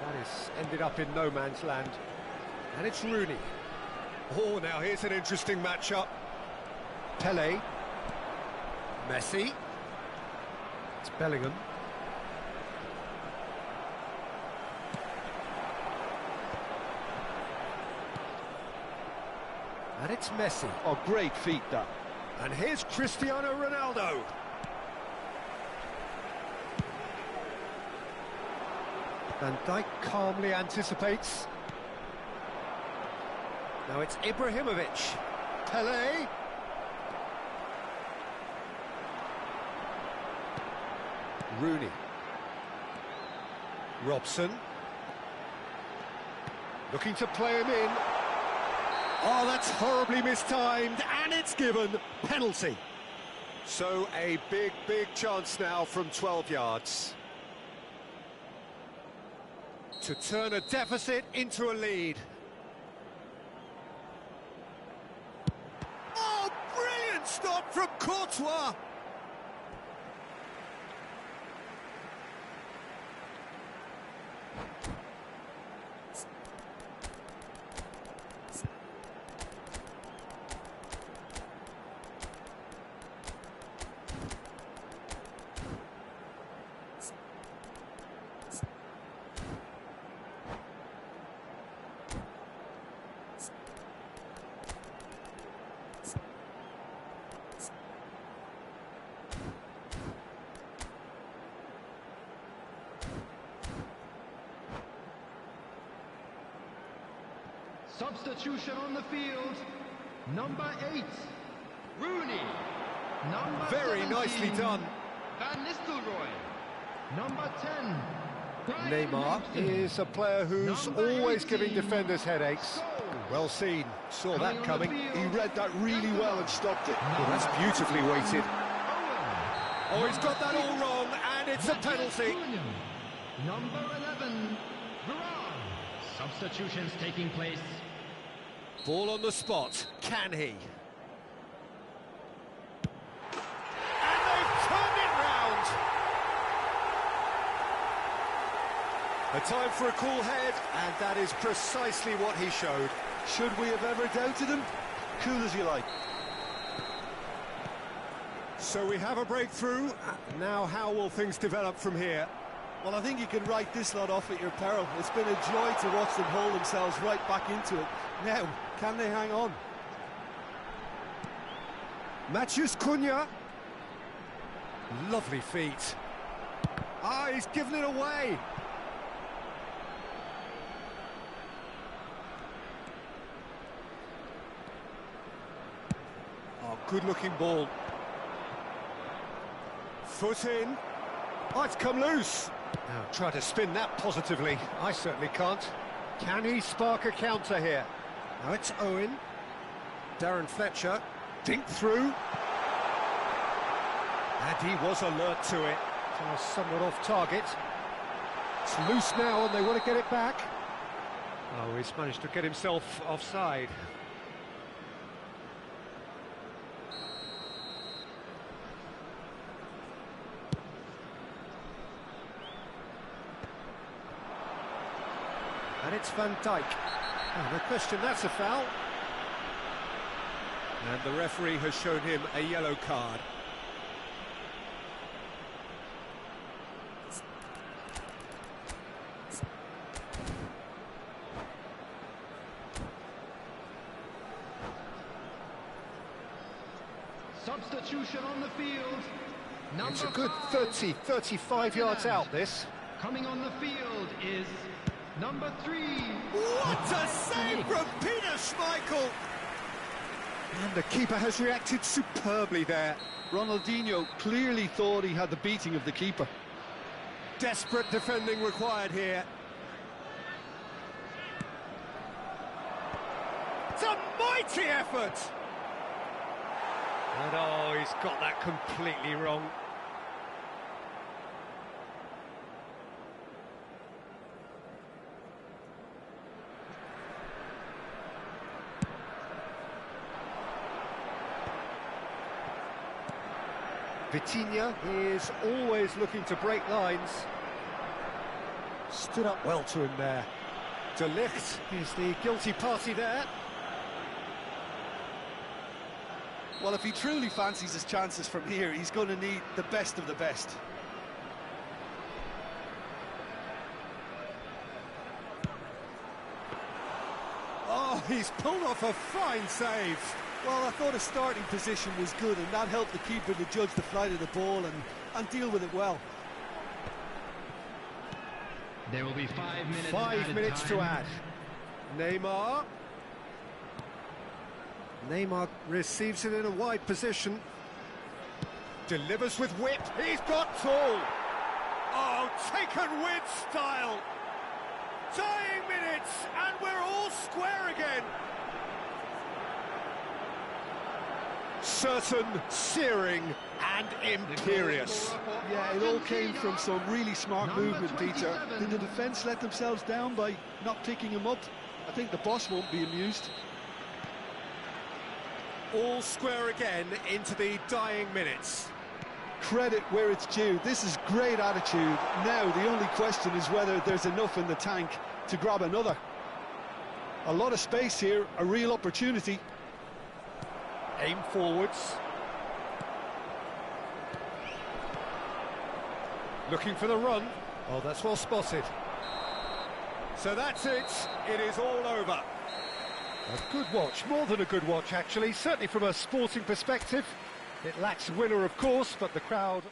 That has ended up in no man's land. And it's Rooney. Oh, now here's an interesting matchup. Pele. Messi. It's Bellingham. And it's Messi. Oh, great feat, that. And here's Cristiano Ronaldo. Van Dijk calmly anticipates. Now it's Ibrahimovic. Pele. Rooney. Robson. Looking to play him in. Oh, that's horribly mistimed, and it's given. Penalty. So a big chance now from 12 yards. To turn a deficit into a lead. Oh, brilliant stop from Courtois! Substitution on the field, number 8, Rooney. Number Very 17, nicely done. Van Nistelrooy. Number 10, Brian Neymar Robson. is a player who's Number always 18, giving defenders headaches. Scholes. Well seen, saw Coming that on coming. the field, He read that really well and stopped it. Oh, that's beautifully weighted. Owen. Oh, he's got that all wrong, and it's a Matthias penalty. Cunha. Number 11, Varane. Substitutions taking place. Ball on the spot. Can he? And they've turned it round. A time for a cool head, and that is precisely what he showed. Should we have ever doubted him? Cool as you like. So we have a breakthrough. Now how will things develop from here? Well, I think you can write this lot off at your peril. It's been a joy to watch them hold themselves right back into it. Now, can they hang on? Matheus Cunha. Lovely feet. Ah, he's given it away. Oh, good-looking ball. Foot in. Oh, it's come loose. Now, try to spin that positively. I certainly can't. Can he spark a counter here? Now it's Owen. Darren Fletcher. Dink through. And he was alert to it. Somewhat off target. It's loose now and they want to get it back. Oh, he's managed to get himself offside. And it's Van Dijk. Oh, no question, that's a foul. And the referee has shown him a yellow card. Substitution on the field. It's a good 30, 35 yards out, this. Coming on the field is number 3. What a save from Peter Schmeichel! And the keeper has reacted superbly there. Ronaldinho clearly thought he had the beating of the keeper. Desperate defending required here. It's a mighty effort! And oh, he's got that completely wrong. Vitinha is always looking to break lines. Stood up well to him there. De Ligt is the guilty party there. Well, if he truly fancies his chances from here, he's going to need the best of the best. Oh, he's pulled off a fine save. Well, I thought his starting position was good, and that helped the keeper to judge the flight of the ball and deal with it well. There will be 5 minutes. 5 minutes to add. Neymar. Neymar receives it in a wide position. Delivers with whip. He's got tall. Oh, taken with style. Dying minutes, and we're all square again. Certain, searing, and imperious. Yeah, it all came from some really smart movement, Peter. Did the defence let themselves down by not picking him up? I think the boss won't be amused. All square again into the dying minutes. Credit where it's due. This is great attitude. Now the only question is whether there's enough in the tank to grab another. A lot of space here, a real opportunity. Aim forwards. Looking for the run. Oh, that's well spotted. So that's it. It is all over. A good watch, more than a good watch actually, certainly from a sporting perspective. It lacks winner, of course, but the crowd...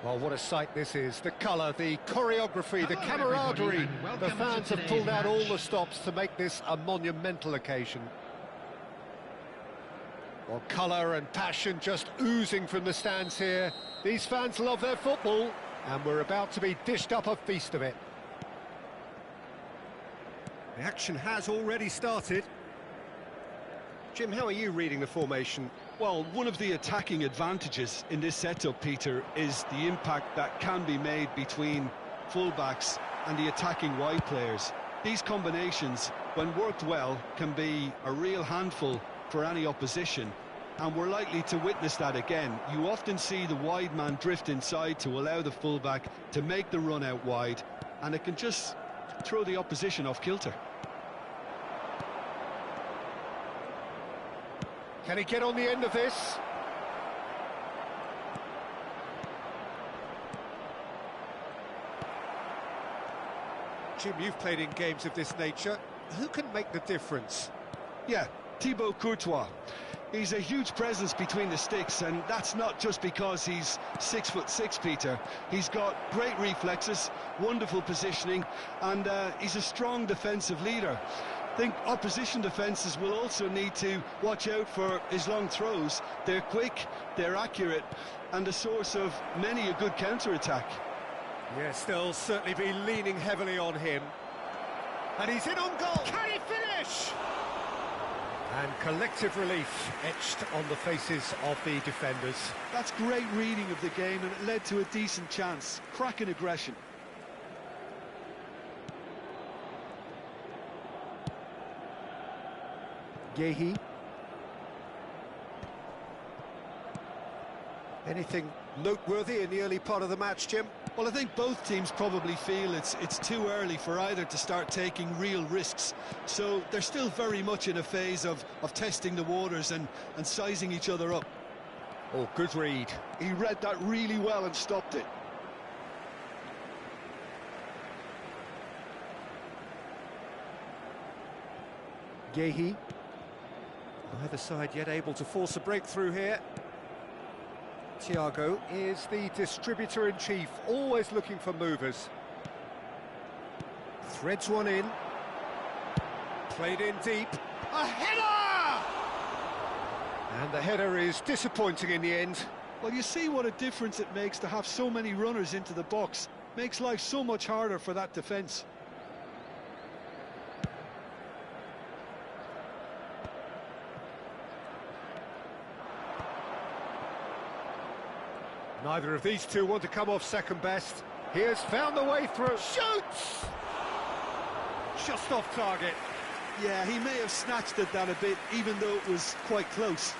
Well, what a sight this is. The colour, the choreography, the Hello, camaraderie. everybody, and welcome The to fans have today's pulled out all match. the stops to make this a monumental occasion. Well, colour and passion just oozing from the stands here. These fans love their football, and we're about to be dished up a feast of it. The action has already started. Jim, how are you reading the formation? Well, one of the attacking advantages in this setup, Peter, is the impact that can be made between fullbacks and the attacking wide players. These combinations, when worked well, can be a real handful for any opposition, and we're likely to witness that again. You often see the wide man drift inside to allow the fullback to make the run out wide, and it can just throw the opposition off kilter. Can he get on the end of this? Jim, you've played in games of this nature. Who can make the difference? Yeah, Thibaut Courtois. He's a huge presence between the sticks, and that's not just because he's 6'6", Peter. He's got great reflexes, wonderful positioning, and he's a strong defensive leader. I think opposition defences will also need to watch out for his long throws. They're quick, they're accurate, and a source of many a good counter-attack. Yes, they'll certainly be leaning heavily on him. And he's in on goal. Can he finish? And collective relief etched on the faces of the defenders. That's great reading of the game, and it led to a decent chance. Cracking aggression. Yehi. Anything Noteworthy in the early part of the match, Jim? Well, I think both teams probably feel it's too early for either to start taking real risks. So they're still very much in a phase of testing the waters and sizing each other up. Oh, good read. He read that really well and stopped it. Yehi. Neither side yet able to force a breakthrough here. Thiago is the distributor-in-chief, always looking for movers. Threads one in. Played in deep. A header! And the header is disappointing in the end. Well, you see what a difference it makes to have so many runners into the box. Makes life so much harder for that defence. Neither of these two want to come off second best. He has found the way through. Shoots! Just off target. Yeah, he may have snatched at that a bit, even though it was quite close.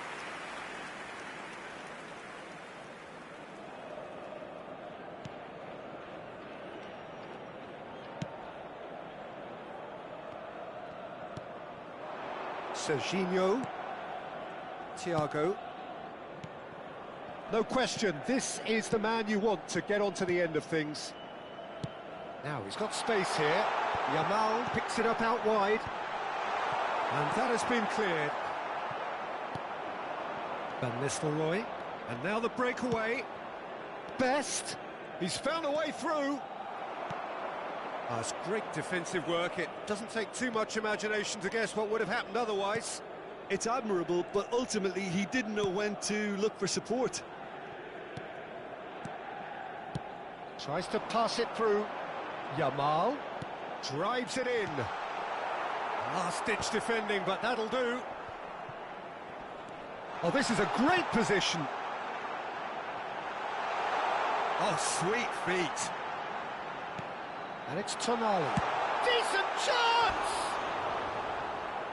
Serginho. Thiago. No question, this is the man you want to get onto the end of things. Now, he's got space here. Yamal picks it up out wide. And that has been cleared. Van Nistelrooy. And now the breakaway. Best. He's found a way through. That's great defensive work. It doesn't take too much imagination to guess what would have happened otherwise. It's admirable, but ultimately he didn't know when to look for support. Tries to pass it through. Yamal Drives it in. Last-ditch defending, but that'll do. Oh, this is a great position. Oh, sweet feet. And it's Tonali. Decent chance!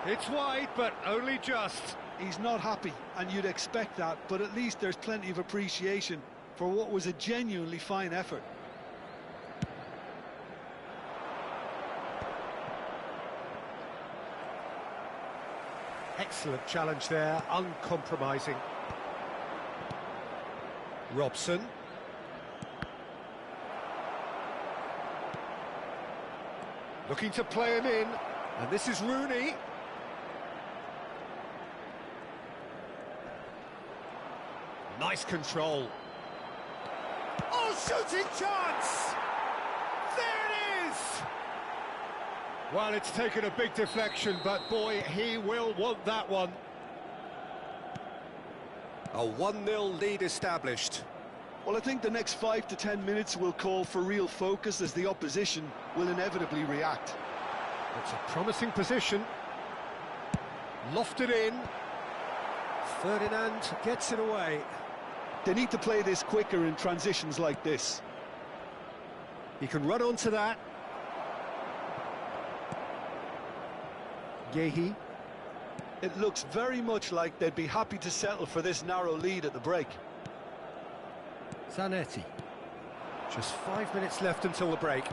It's wide, but only just. He's not happy, and you'd expect that, but at least there's plenty of appreciation for what was a genuinely fine effort. Excellent challenge there, uncompromising. Robson. Looking to play him in, and this is Rooney. Nice control. Oh, shooting chance! There it is! Well, it's taken a big deflection, but boy, he will want that one. A 1-0 lead established. Well, I think the next 5 to 10 minutes will call for real focus as the opposition will inevitably react. It's a promising position. Lofted in. Ferdinand gets it away. They need to play this quicker in transitions like this. He can run onto that. Yehi. It looks very much like they'd be happy to settle for this narrow lead at the break. Zanetti. Just 5 minutes left until the break.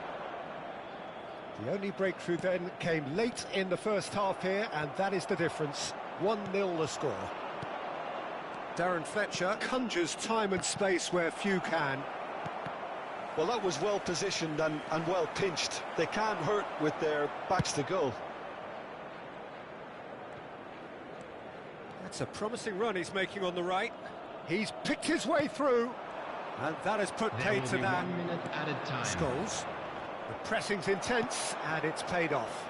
The only breakthrough then came late in the first half here, and that is the difference. 1-0 the score. Darren Fletcher conjures time and space where few can. Well, that was well positioned and well pinched. They can't hurt with their backs to goal. That's a promising run he's making on the right. He's picked his way through, and that has put paid to that. 1 minute added time. Scholes. The pressing's intense, and it's paid off.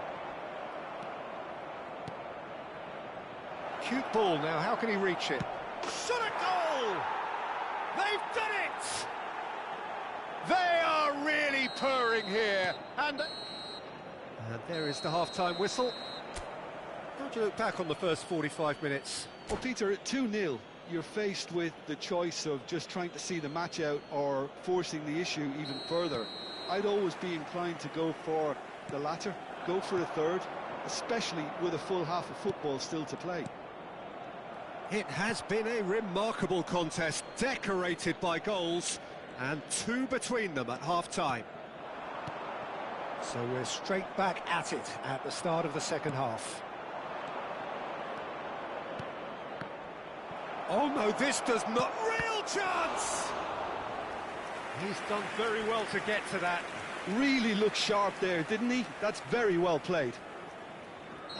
Cute ball now, how can he reach it? Shot a goal! They've done it! They are really purring here, and there is the half-time whistle. How do you look back on the first 45 minutes? Well, Peter, at 2-0, you're faced with the choice of just trying to see the match out or forcing the issue even further. I'd always be inclined to go for the latter, go for a third, especially with a full half of football still to play. It has been a remarkable contest, decorated by goals, and 2 between them at half-time. So we're straight back at it at the start of the second half. Oh no, this does not... Real chance! He's done very well to get to that. Really looked sharp there, didn't he? That's very well played.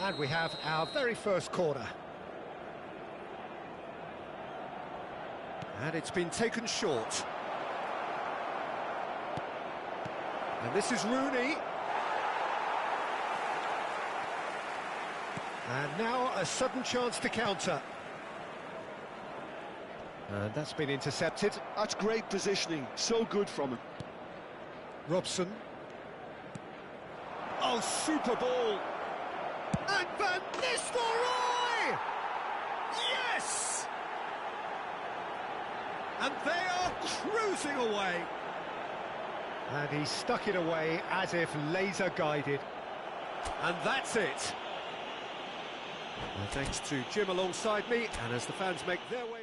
And we have our very first corner. And it's been taken short. And this is Rooney. And now a sudden chance to counter. And that's been intercepted. That's great positioning, so good from him. Robson. Oh, super ball. And Van Nistelrooy! Yes! And they are cruising away. And he stuck it away as if laser guided. And that's it. Thanks to Jim alongside me, and as the fans make their way